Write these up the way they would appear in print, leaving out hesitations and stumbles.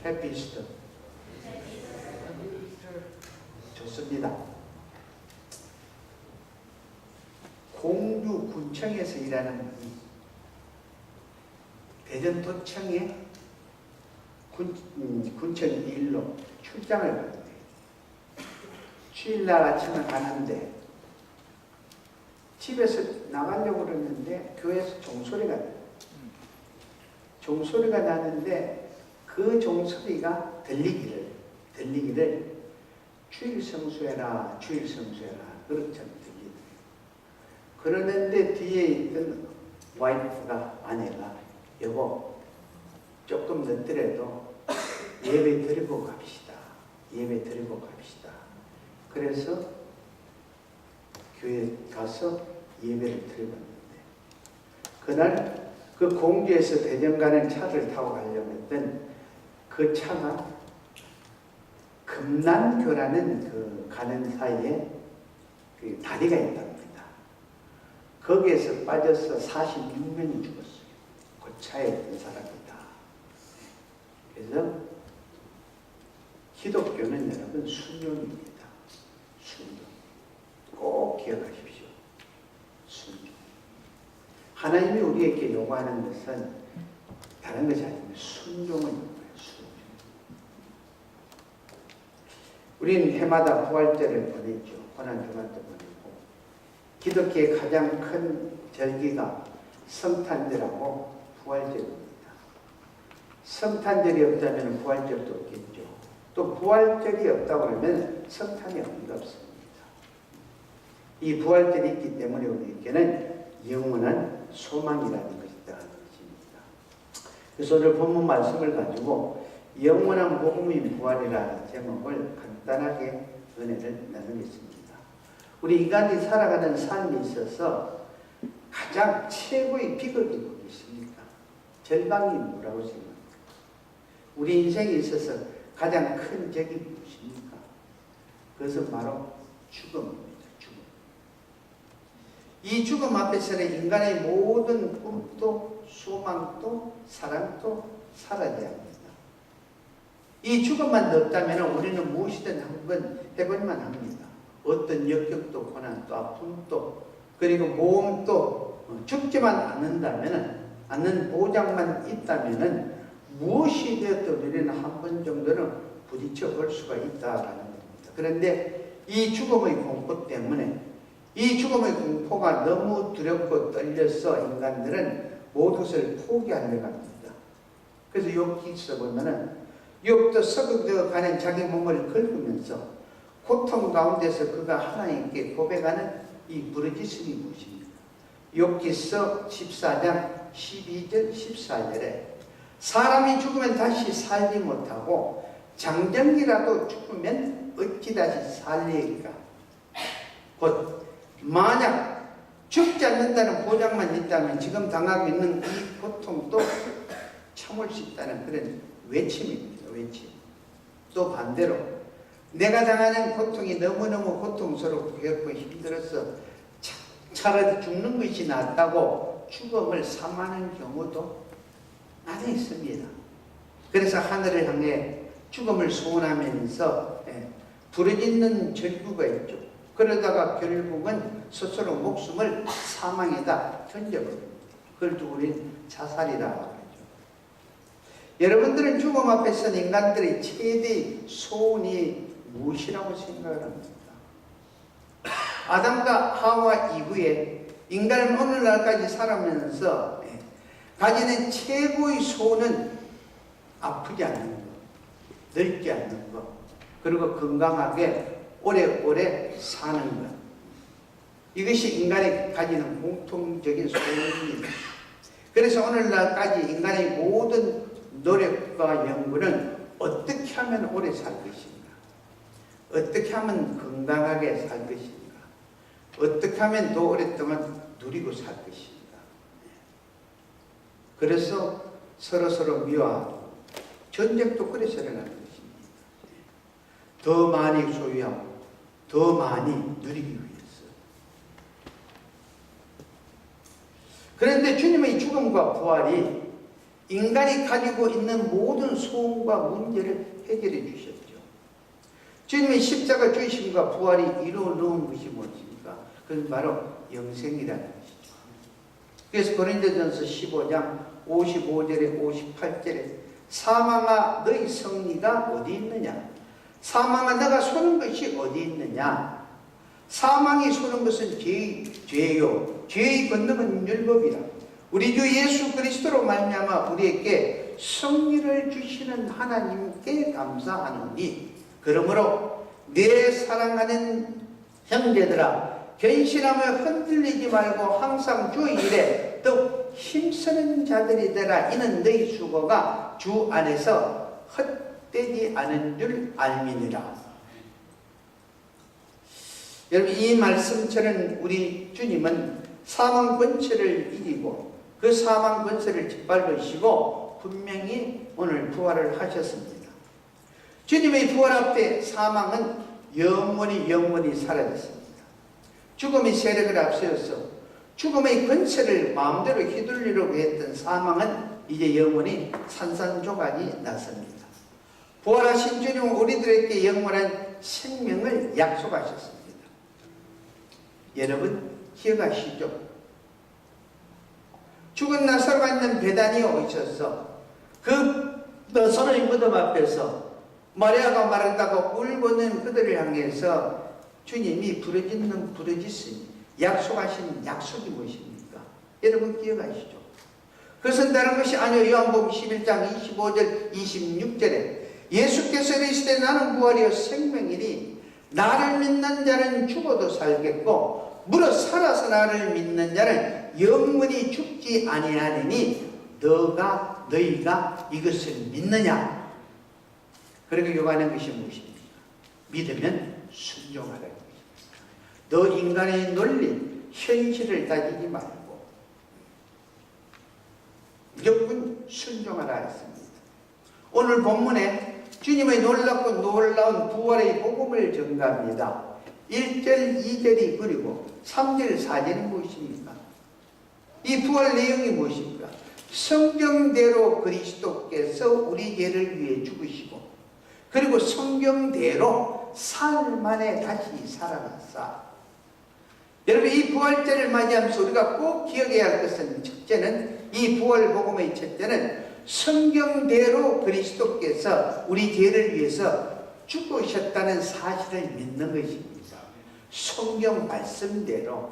Happy Easter. 좋습니다. 공주군청에서 일하는 분이 대전도청에 군청 일로 출장을 갔는데 주일날 아침에 가는데 집에서 나가려고 그러는데 교회에서 종소리가 나요. 종소리가 나는데 그 종소리가 들리기를 주일 성수해라 그렇게 들리더래요. 그러는데 뒤에 있던 와이프가 아내가 여보 조금 늦더라도 예배 드리고 갑시다. 그래서 교회 가서 예배를 드려봤는데 그날 그 공주에서 대전 가는 차를 타고 가려고 했던 그 차가 금난교라는 그 가는 사이에 그 다리가 있답니다. 거기에서 빠져서 46명이 죽었어요. 그 차에 있던 사람이다. 그래서 기독교는 여러분 순종입니다. 순종. 꼭 기억하십시오. 순종. 하나님이 우리에게 요구하는 것은 다른 것이 아닙니다. 순종을 요구해요. 순종. 우리는 해마다 부활절을 보내죠. 고난주간도 보내고 기독교의 가장 큰 절기가 성탄절하고 부활절입니다. 성탄절이 없다면 부활절도 없겠죠. 또 부활절이 없다고 하면 성탄이 없습니다. 이 부활절이 있기 때문에 우리에게는 영원한 소망이라는 것이다 하는 것입니다. 그래서 오늘 본문 말씀을 가지고 영원한 복음인 부활이라는 제목을 간단하게 은혜를 나누겠습니다. 우리 인간이 살아가는 삶에 있어서 가장 최고의 비극이 무엇입니까? 절망이 뭐라고 생각합니까? 우리 인생에 있어서 가장 큰 적이 무엇입니까? 그것은 바로 죽음입니다. 죽음. 이 죽음 앞에서는 인간의 모든 꿈도 소망도 사랑도 사라져야 합니다. 이 죽음만 없다면 우리는 무엇이든 한번 해볼만 합니다. 어떤 역경도 고난도 아픔도 그리고 모험도 죽지만 않는 보장만 있다면 무엇이 되어도 우리는 한 번 정도는 부딪혀 볼 수가 있다라는 겁니다. 그런데 이 죽음의 공포 때문에 이 죽음의 공포가 너무 두렵고 떨려서 인간들은 모든 것을 포기하려고 합니다. 그래서 욥기서 보면은 욥도 썩어져 가는 자기 몸을 긁으면서 고통 가운데서 그가 하나님께 고백하는 이 부르짖음이 무엇입니까? 욥기서 14장 12절 14절에 사람이 죽으면 다시 살지 못하고 장정기라도 죽으면 어찌 다시 살리까? 곧 만약 죽지 않는다는 보장만 있다면 지금 당하고 있는 이 고통도 참을 수 있다는 그런 외침입니다. 외침. 또 반대로 내가 당하는 고통이 너무너무 고통스럽고 힘들어서 차라리 죽는 것이 낫다고 죽음을 삼하는 경우도 많이 있습니다. 그래서 하늘을 향해 죽음을 소원하면서 부르짖는 절규가 있죠. 그러다가 결국은 스스로 목숨을 사망에다 던져버립니다. 그걸 두고 우리는 자살이라고 하죠. 여러분들은 죽음 앞에서 인간들의 최대의 소원이 무엇이라고 생각을 합니까? 아담과 하와 이후에 인간은 오늘날까지 살아오면서 가지는 최고의 소원은 아프지 않는 것, 늙지 않는 것, 그리고 건강하게 오래오래 사는 것. 이것이 인간이 가지는 공통적인 소원입니다. 그래서 오늘날까지 인간의 모든 노력과 연구는 어떻게 하면 오래 살 것인가? 어떻게 하면 건강하게 살 것인가? 어떻게 하면 더 오랫동안 누리고 살 것인가? 그래서 서로 미워하고 전쟁도 그래서 일어나는 것입니다. 더 많이 소유하고 더 많이 누리기 위해서. 그런데 주님의 죽음과 부활이 인간이 가지고 있는 모든 소원과 문제를 해결해 주셨죠. 주님의 십자가 주심과 부활이 이루어 놓은 것이 무엇입니까? 그건 바로 영생이라는 것이죠. 그래서 고린도전서 15장 55절에 58절에 사망아 너희 승리가 어디 있느냐? 사망아 너가 소는 것이 어디 있느냐? 사망이 소는 것은 죄요. 죄의 권능은 율법이라. 우리 주 예수 그리스도로 말미암아 우리에게 승리를 주시는 하나님께 감사하노니, 그러므로 내 사랑하는 형제들아 견실하며 흔들리지 말고 항상 주 일에 또 힘쓰는 자들이 되라. 이는 너희 수고가 주 안에서 헛되지 않은 줄 알미니라. 여러분, 이 말씀처럼 우리 주님은 사망 권세를 이기고 그 사망 권세를 짓밟으시고 분명히 오늘 부활을 하셨습니다. 주님의 부활 앞에 사망은 영원히 사라졌습니다. 죽음의 세력을 앞세워서 죽음의 권세를 마음대로 휘둘리려고 했던 사망은 이제 영원히 산산조각이 났습니다. 부활하신 주님은 우리들에게 영원한 생명을 약속하셨습니다. 여러분 기억하시죠? 죽은 나사로가 있는 베다니에 오셔서 그 너선의 무덤 앞에서 마리아가 마르다가 울고는 그들을 향해서 주님이 부르짖는 부르짖으니 약속하신 약속이 무엇입니까? 여러분 기억하시죠? 그것은 다른 것이 아니요, 요한복음 11장 25절 26절에 예수께서 이르시되 나는 부활이요 생명이니 나를 믿는 자는 죽어도 살겠고 무릇 살아서 나를 믿는 자는 영원히 죽지 아니하리니 너희가 이것을 믿느냐? 그리고 요구하는 것이 무엇입니까? 믿으면 순종하라는 것입니다. 너 인간의 논리, 현실을 따지지 말고 무조건 순종하라 했습니다. 오늘 본문에 주님의 놀랍고 놀라운 부활의 복음을 전가합니다. 1절, 2절이 그리고 3절, 4절이 무엇입니까? 이 부활 내용이 무엇입니까? 성경대로 그리스도께서 우리 죄를 위해 죽으시고 그리고 성경대로 사흘 만에 다시 살아났사. 여러분, 이 부활절을 맞이하면서 우리가 꼭 기억해야 할 것은, 첫째는 이 부활 복음의 첫째는 성경대로 그리스도께서 우리 죄를 위해서 죽으셨다는 사실을 믿는 것입니다. 성경 말씀대로,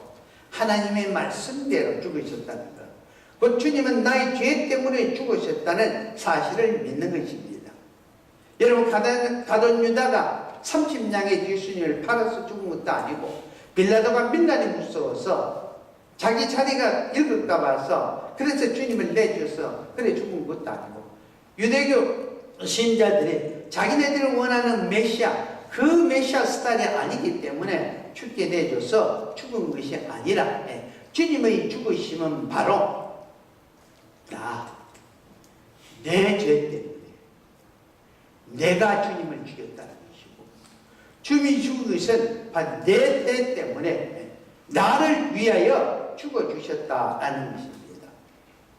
하나님의 말씀대로 죽으셨다는 것. 그 주님은 나의 죄 때문에 죽으셨다는 사실을 믿는 것입니다. 여러분, 가룟 유다가 30냥의 예수님을 팔아서 죽은 것도 아니고, 빌라도가 밀란이 무서워서 자기 자리가 읽을까 봐서 그래서 주님을 내줘서 그래 죽은 것도 아니고, 유대교 신자들이 자기네들이 원하는 메시아, 그 메시아 스타일이 아니기 때문에 죽게 내줘서 죽은 것이 아니라, 주님의 죽으심은 바로 내 죄 때문에 내가 주님을 죽였다는 것이고, 주님이 죽은 것은 바로 내 죄 때문에 나를 위하여 죽어주셨다라는 것입니다.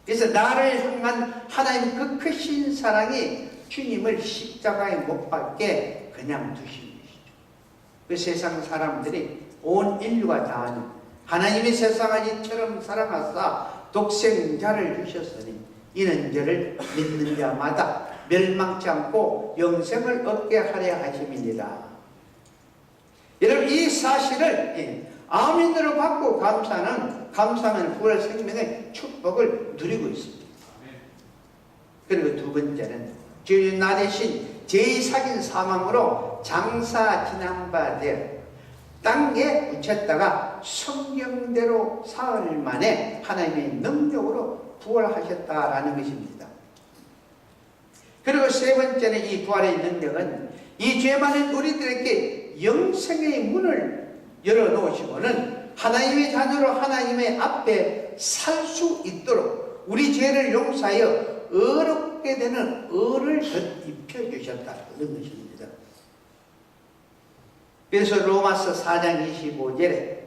그래서 나를 향한 하나님 그 크신 사랑이 주님을 십자가에 못 박게 그냥 두신 것이죠. 그 세상 사람들이 온 인류가 다 아는 하나님이 세상을 이처럼 사랑하사 독생자를 주셨으니 이는 저를 믿는 자마다 멸망치 않고 영생을 얻게 하려 하심이니라. 여러분, 이 사실을 아멘으로 받고 감사하는 부활 생명의 축복을 누리고 있습니다. 그리고 두 번째는 주님 나 대신 죄의 사긴 사망으로 장사 지난 바 되어 땅에 묻혔다가 성경대로 사흘 만에 하나님의 능력으로 부활하셨다라는 것입니다. 그리고 세 번째는 이 부활의 능력은 이 죄 많은 우리들에게 영생의 문을 열어놓으시고는 하나님의 자녀로 하나님의 앞에 살 수 있도록 우리 죄를 용서하여 의롭게 되는 의를 입혀주셨다는 것입니다. 그래서 로마서 4장 25절에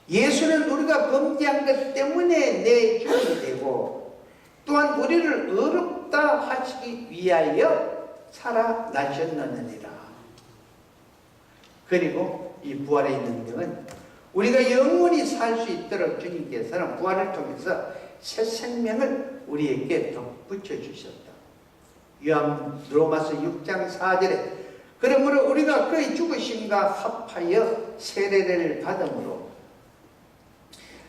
예수는 우리가 범죄한 것 때문에 내 죄이 되고 또한 우리를 의롭다 하시기 위하여 살아나셨느니라. 그리고 이 부활의 능력은 우리가 영원히 살 수 있도록 주님께서는 부활을 통해서 새 생명을 우리에게 덧붙여 주셨다. 로마서 6장 4절에 그러므로 우리가 그의 죽으심과 합하여 세례를 받음으로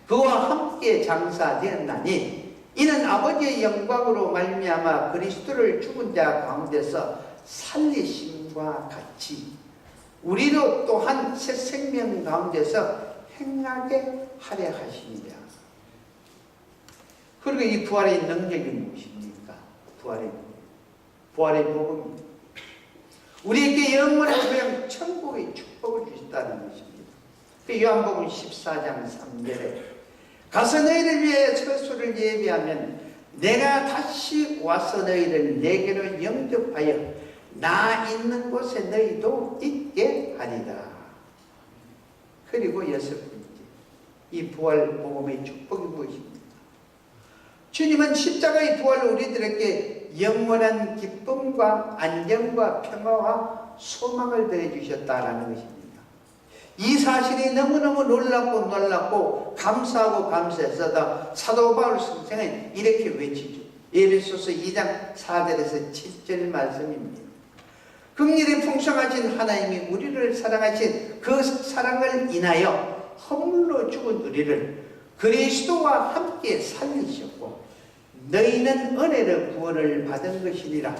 그와 함께 장사되었나니 이는 아버지의 영광으로 말미암아 그리스도를 죽은 자 가운데서 살리심과 같이 우리도 또한 새 생명 가운데서 행하게 하려 하십니다. 그리고 이 부활의 능력이 무엇입니까? 부활의 복음입니다. 우리에게 영원한 소영 천국의 축복을 주셨다는 것입니다. 그 요한복음 14장 3절에 가서 너희를 위해 처소를 예비하면 내가 다시 와서 너희를 내게로 영접하여 나 있는 곳에 너희도 있게 하리라. 그리고 여섯 번째, 이 부활 복음의 축복이 무엇입니까? 주님은 십자가의 부활로 우리들에게 영원한 기쁨과 안정과 평화와 소망을 더해주셨다라는 것입니다. 이 사실이 너무너무 놀랍고 감사하고 감사해서 사도 바울 선생은 이렇게 외치죠. 에베소서 2장 4절에서 7절 말씀입니다. 긍휼이 풍성하신 하나님이 우리를 사랑하신 그 사랑을 인하여 허물로 죽은 우리를 그리스도와 함께 살리셨고 너희는 은혜로 구원을 받은 것이니라.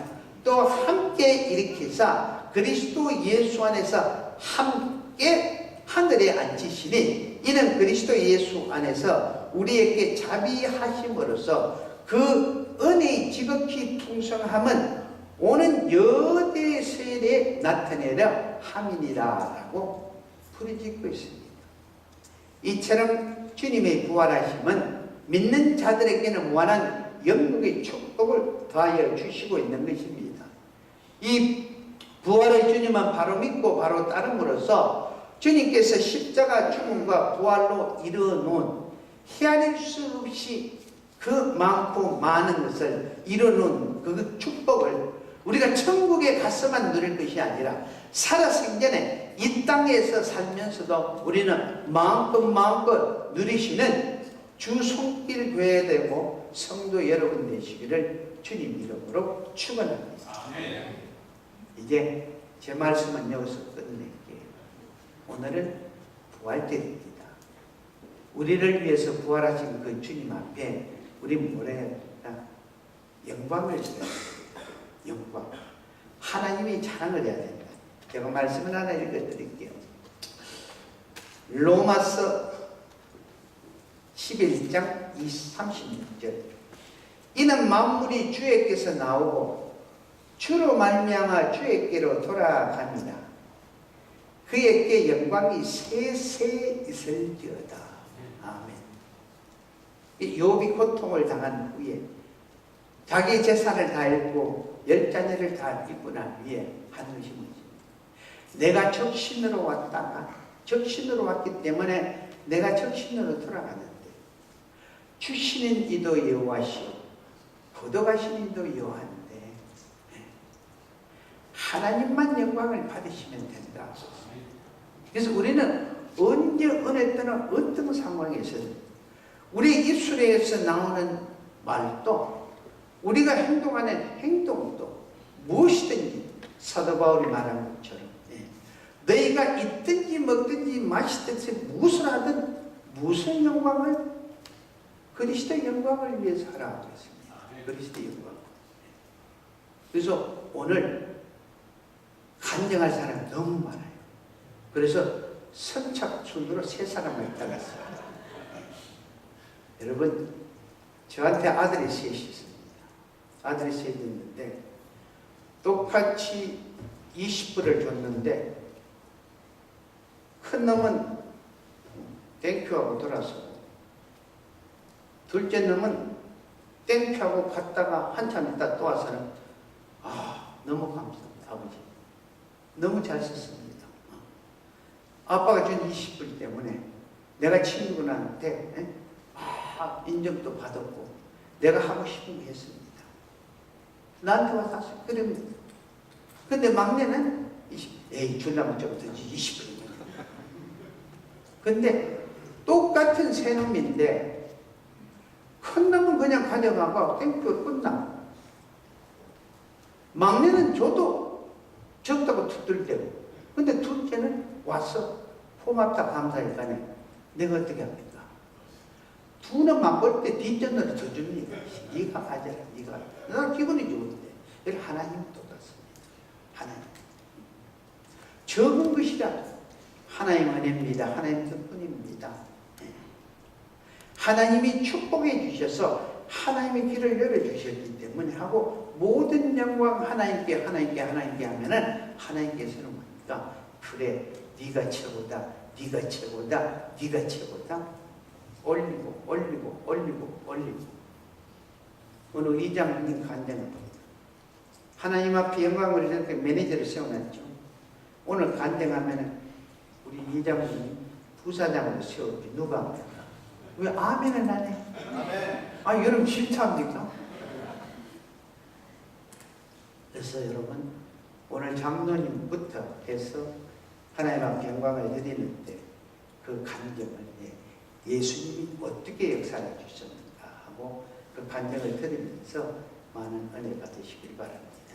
또 함께 일으키사 그리스도 예수 안에서 함께 하늘에 앉히시니 이는 그리스도 예수 안에서 우리에게 자비하심으로써 그 은혜의 지극히 풍성함은 오는 여대 세대에 나타내려 함이니라 라고 부르짖고 있습니다. 이처럼 주님의 부활하심은 믿는 자들에게는 무한한 영국의 축복을 더하여 주시고 있는 것입니다. 이 부활의 주님은 바로 믿고 바로 따름으로써 주님께서 십자가 죽음과 부활로 이루어놓은 헤아릴 수 없이 그 많고 많은 것을 이루어놓은 그 축복을 우리가 천국에 가서만 누릴 것이 아니라 살아생전에 이 땅에서 살면서도 우리는 마음껏 누리시는 주 손길 교회 되고 성도 여러분 되시기를 주님 이름으로 축원합니다. 이제 제 말씀은 여기서 끝낼게요. 오늘은 부활절입니다. 우리를 위해서 부활하신 그 주님 앞에 우리 뭐라 해야 되나? 영광을 드려야 됩니다. 영광. 하나님이 자랑을 해야 된다. 제가 말씀을 하나 읽어드릴게요. 로마서 11장 36절 이는 만물이 주에게서 나오고 주로 말미암아 주에게로 돌아갑니다. 그에게 영광이 세세 있을지어다. 아멘. 욥이 고통을 당한 후에 자기 재산을 다 잃고 10자녀를 다 잃고 난 후에 한 것이 뭐지? 내가 적신으로 왔다가 적신으로 왔기 때문에 내가 적신으로 돌아가는데 주시는 이도 여호와시오 거둬가시는 이도 여호와인데 하나님만 영광을 받으시면 된다. 그래서 우리는 언제 어느 때나 어떤 상황에서든 우리 입술에서 나오는 말도 우리가 행동하는 행동도 무엇이든지 사도 바울이 말한 것처럼 너희가 있든지 먹든지 마시든지 무엇을 하든 무슨 영광을 그리스도의 영광을 위해서 하라고 했습니다. 그리스도의 영광. 그래서 오늘 간증할 사람이 너무 많아요. 그래서 선착순으로 3사람을 따랐어요. 여러분 저한테 아들이 셋이 있습니다. 아들이 셋이 있는데 똑같이 20불을 줬는데 큰 놈은 땡큐하고 돌아서고 둘째 놈은 땡큐하고 갔다가 한참 있다 또 와서는 너무 감사합니다 아버지 너무 잘 썼습니다. 아빠가 준 20불 때문에 내가 친구들한테 인정도 받았고 내가 하고 싶은 거 했습니다. 나한테 와서 하세요. 그럽니다. 근데 막내는 에이 줄라면 좀 더지 20분. 근데 똑같은 새 놈인데 큰 놈은 그냥 가져가고 땡큐 끝나. 막내는 줘도 적다고 두들대고. 근데 둘째는 왔어. 고맙다 감사했다니. 내가 어떻게 합니까? 두 놈만 볼 때 뒷전으로 더 줍니다. 네가 가져라. 네가. 나 기분이 좋은데. 여기 하나님은 똑같습니다. 하나님. 적은 것이라 하나님 은혜입니다. 하나님 덕분입니다. 하나님이 축복해 주셔서 하나님의 길을 열어주셨기 때문에 하고 모든 영광 하나님께 하면은 하나님께서는 뭡니까? 그래 네가 최고다. 네가 최고다. 네가 최고다. 올리고 올리고 올리고 올리고. 오늘 이장님 간증을 하나님 앞에 영광을 이렇게 매니저를 세워놨죠. 오늘 간증하면은 우리 이장님 부사장으로 세웠지. 누가 합니까? 왜 아멘을 안 해? 아, 여러분 실수합니까? 그래서 여러분 오늘 장로님부터 해서 하나님 앞에 영광을 드리는데 그 간증을 예수님이 어떻게 역사해 주셨는가 하고 그 간증을 들으면서 많은 은혜 받으시길 바랍니다.